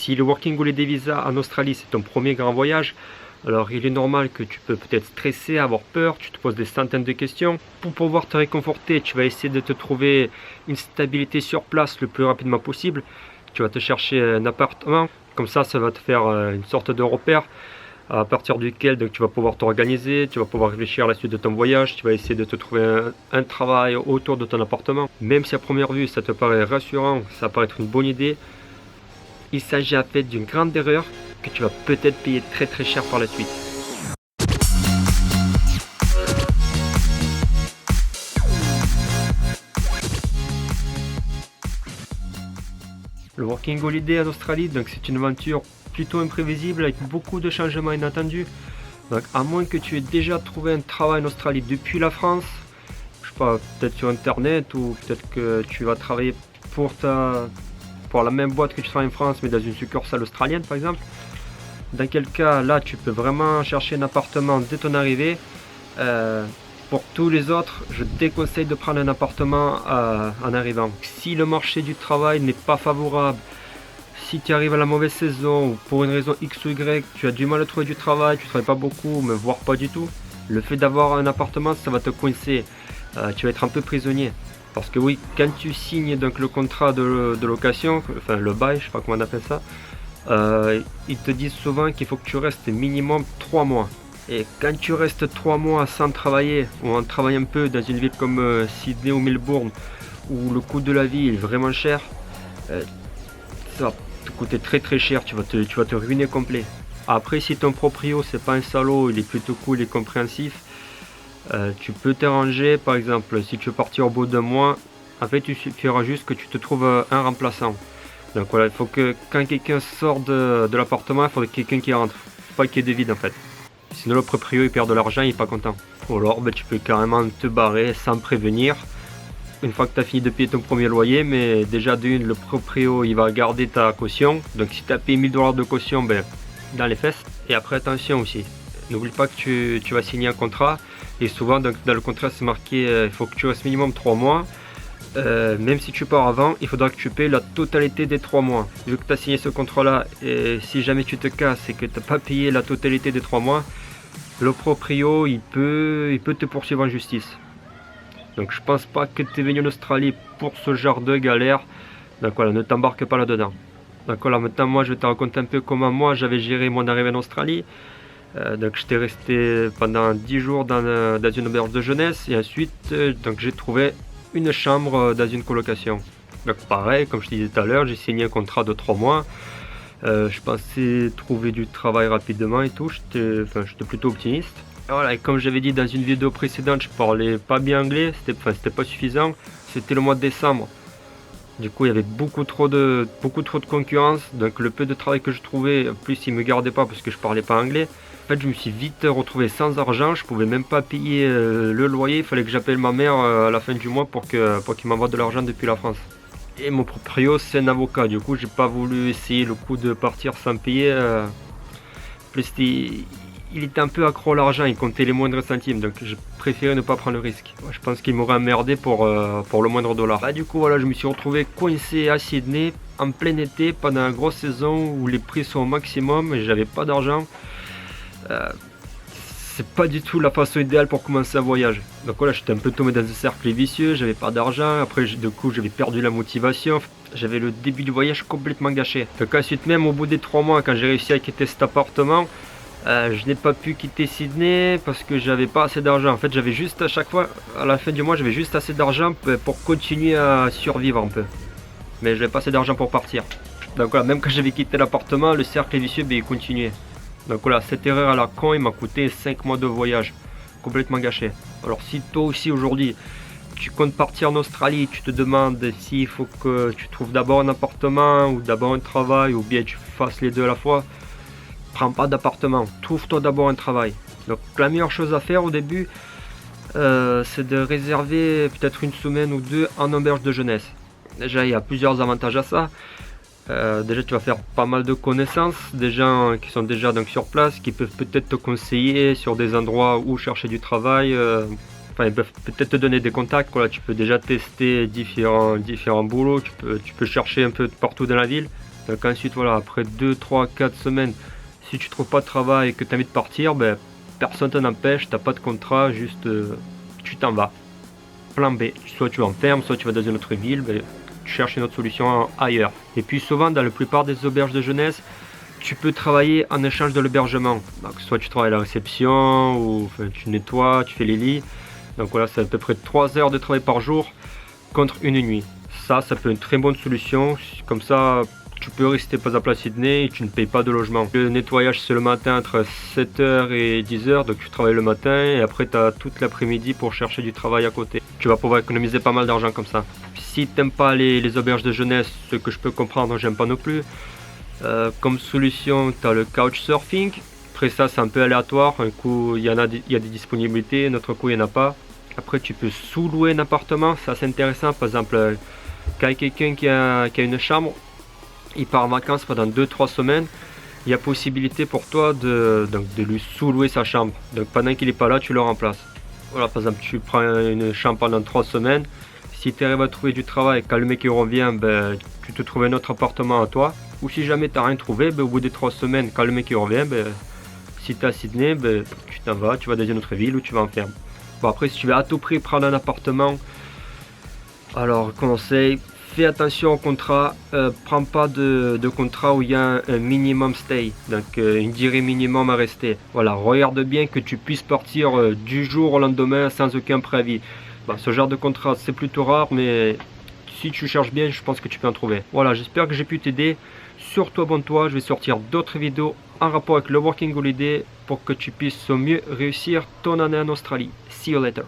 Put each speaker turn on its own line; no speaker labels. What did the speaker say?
Si le Working Holiday Visa en Australie c'est ton premier grand voyage, alors il est normal que tu peux peut-être stresser, avoir peur, tu te poses des centaines de questions. Pour pouvoir te réconforter, tu vas essayer de te trouver une stabilité sur place le plus rapidement possible. Tu vas te chercher un appartement, comme ça va te faire une sorte de repère à partir duquel donc, tu vas pouvoir t'organiser, tu vas pouvoir réfléchir à la suite de ton voyage, tu vas essayer de te trouver un travail autour de ton appartement. Même si à première vue ça te paraît rassurant, ça paraît être une bonne idée, il s'agit en fait d'une grande erreur que tu vas peut-être payer très très cher par la suite. Le Working Holiday en Australie, donc c'est une aventure plutôt imprévisible avec beaucoup de changements inattendus. Donc à moins que tu aies déjà trouvé un travail en Australie depuis la France, je sais pas, peut-être sur internet ou peut-être que tu vas travailler pour la même boîte que tu travailles en France mais dans une succursale australienne par exemple. Dans quel cas là tu peux vraiment chercher un appartement dès ton arrivée. Pour tous les autres, je te déconseille de prendre un appartement en arrivant. Si le marché du travail n'est pas favorable, si tu arrives à la mauvaise saison ou pour une raison X ou Y, tu as du mal à trouver du travail, tu ne travailles pas beaucoup, mais voire pas du tout, le fait d'avoir un appartement, ça va te coincer. Tu vas être un peu prisonnier. Parce que oui, quand tu signes donc le contrat de location, enfin le bail, je sais pas comment on appelle ça, ils te disent souvent qu'il faut que tu restes minimum 3 mois. Et quand tu restes 3 mois sans travailler, ou en travaillant un peu dans une ville comme Sydney ou Melbourne, où le coût de la vie est vraiment cher, ça va te coûter très très cher, tu vas te ruiner complet. Après, si ton proprio c'est pas un salaud, il est plutôt cool et compréhensif, tu peux t'arranger. Par exemple, si tu veux partir au bout d'un mois, en fait il suffira juste que tu te trouves un remplaçant. Donc voilà, il faut que quand quelqu'un sort de l'appartement, il faut quelqu'un qui rentre, pas qu'il y ait de vide en fait. Sinon le proprio il perd de l'argent, il est pas content. Ou alors tu peux carrément te barrer sans prévenir. Une fois que tu as fini de payer ton premier loyer, mais déjà d'une, le proprio il va garder ta caution. Donc si tu as payé 1000 $ de caution, dans les fesses. Et après attention aussi, n'oublie pas que tu vas signer un contrat. Et souvent dans le contrat c'est marqué il faut que tu restes minimum 3 mois. Même si tu pars avant, il faudra que tu payes la totalité des 3 mois. Vu que tu as signé ce contrat là, et si jamais tu te casses et que tu n'as pas payé la totalité des 3 mois, le proprio il peut te poursuivre en justice. Donc je pense pas que tu es venu en Australie pour ce genre de galère. Donc voilà, ne t'embarque pas là-dedans. Donc voilà, maintenant moi je vais te raconter un peu comment moi j'avais géré mon arrivée en Australie. Donc j'étais resté pendant 10 jours dans une auberge de jeunesse et ensuite donc j'ai trouvé une chambre dans une colocation. Donc pareil, comme je te disais tout à l'heure, j'ai signé un contrat de 3 mois. Je pensais trouver du travail rapidement et tout, j'étais plutôt optimiste. Et voilà, et comme j'avais dit dans une vidéo précédente, je parlais pas bien anglais, c'était pas suffisant. C'était le mois de décembre. Du coup, il y avait beaucoup trop de concurrence. Donc le peu de travail que je trouvais, en plus ils me gardaient pas parce que je parlais pas anglais. En fait, je me suis vite retrouvé sans argent, je pouvais même pas payer le loyer, il fallait que j'appelle ma mère à la fin du mois pour qu'il m'envoie de l'argent depuis la France. Et mon proprio c'est un avocat, du coup j'ai pas voulu essayer le coup de partir sans payer. Plus il était un peu accro à l'argent, il comptait les moindres centimes, donc je préférais ne pas prendre le risque. Je pense qu'il m'aurait emmerdé pour le moindre dollar. Du coup voilà, je me suis retrouvé coincé à Sydney en plein été pendant une grosse saison où les prix sont au maximum et j'avais pas d'argent. C'est pas du tout la façon idéale pour commencer un voyage. Donc voilà, j'étais un peu tombé dans un cercle vicieux, j'avais pas d'argent, après du coup j'avais perdu la motivation, j'avais le début du voyage complètement gâché. Donc ensuite, même au bout des 3 mois, quand j'ai réussi à quitter cet appartement, je n'ai pas pu quitter Sydney parce que j'avais pas assez d'argent. En fait, j'avais juste à chaque fois, à la fin du mois, j'avais juste assez d'argent pour continuer à survivre un peu. Mais j'avais pas assez d'argent pour partir. Donc voilà, même quand j'avais quitté l'appartement, le cercle vicieux, il continuait. Donc voilà, cette erreur à la con, il m'a coûté 5 mois de voyage, complètement gâché. Alors si toi aussi aujourd'hui, tu comptes partir en Australie, tu te demandes s'il faut que tu trouves d'abord un appartement ou d'abord un travail ou bien tu fasses les deux à la fois, prends pas d'appartement, trouve-toi d'abord un travail. Donc la meilleure chose à faire au début, c'est de réserver peut-être une semaine ou deux en auberge de jeunesse. Déjà, il y a plusieurs avantages à ça. Déjà tu vas faire pas mal de connaissances, des gens qui sont déjà donc sur place, qui peuvent peut-être te conseiller sur des endroits où chercher du travail, ils peuvent peut-être te donner des contacts, tu peux déjà tester différents boulots, tu peux chercher un peu partout dans la ville. Donc ensuite voilà, après 2, 3, 4 semaines, si tu trouves pas de travail et que tu as envie de partir, ben, personne t'en empêche, t'as pas de contrat, juste tu t'en vas. Plan B, soit tu vas en ferme, soit tu vas dans une autre ville, ben, tu cherches une autre solution ailleurs. Et puis souvent dans la plupart des auberges de jeunesse, tu peux travailler en échange de l'hébergement. Donc soit tu travailles à la réception, ou enfin, tu nettoies, tu fais les lits. Donc voilà, c'est à peu près 3 heures de travail par jour contre une nuit. Ça peut être une très bonne solution. Comme ça, tu peux rester pas à plat à Sydney et tu ne payes pas de logement. Le nettoyage, c'est le matin entre 7h et 10h. Donc tu travailles le matin et après tu as toute l'après-midi pour chercher du travail à côté. Tu vas pouvoir économiser pas mal d'argent comme ça. Si tu n'aimes pas les auberges de jeunesse, ce que je peux comprendre, j'aime pas non plus. Comme solution, tu as le couchsurfing. Après ça, c'est un peu aléatoire. Un coup, il y a des disponibilités, un autre coup, il n'y en a pas. Après, tu peux sous-louer un appartement. Ça, c'est intéressant. Par exemple, quand il y a quelqu'un qui a une chambre, il part en vacances pendant 2-3 semaines, il y a possibilité pour toi de lui sous-louer sa chambre. Donc pendant qu'il n'est pas là, tu le remplaces. Voilà, par exemple, tu prends une chambre pendant 3 semaines. Si tu arrives à trouver du travail, quand le mec il revient, ben, tu te trouves un autre appartement à toi. Ou si jamais tu n'as rien trouvé, ben, au bout des 3 semaines, quand le mec il revient, ben, si tu es à Sydney, ben, tu t'en vas, tu vas dans une autre ville ou tu vas en ferme. Bon, après, si tu veux à tout prix prendre un appartement, alors conseil, fais attention au contrat, prends pas de contrat où il y a un minimum stay, donc une durée minimum à rester. Voilà, regarde bien que tu puisses partir du jour au lendemain sans aucun préavis. Bon, ce genre de contrat c'est plutôt rare, mais si tu cherches bien, je pense que tu peux en trouver. Voilà, j'espère que j'ai pu t'aider. Surtout abonne-toi, je vais sortir d'autres vidéos en rapport avec le Working Holiday pour que tu puisses au mieux réussir ton année en Australie. See you later.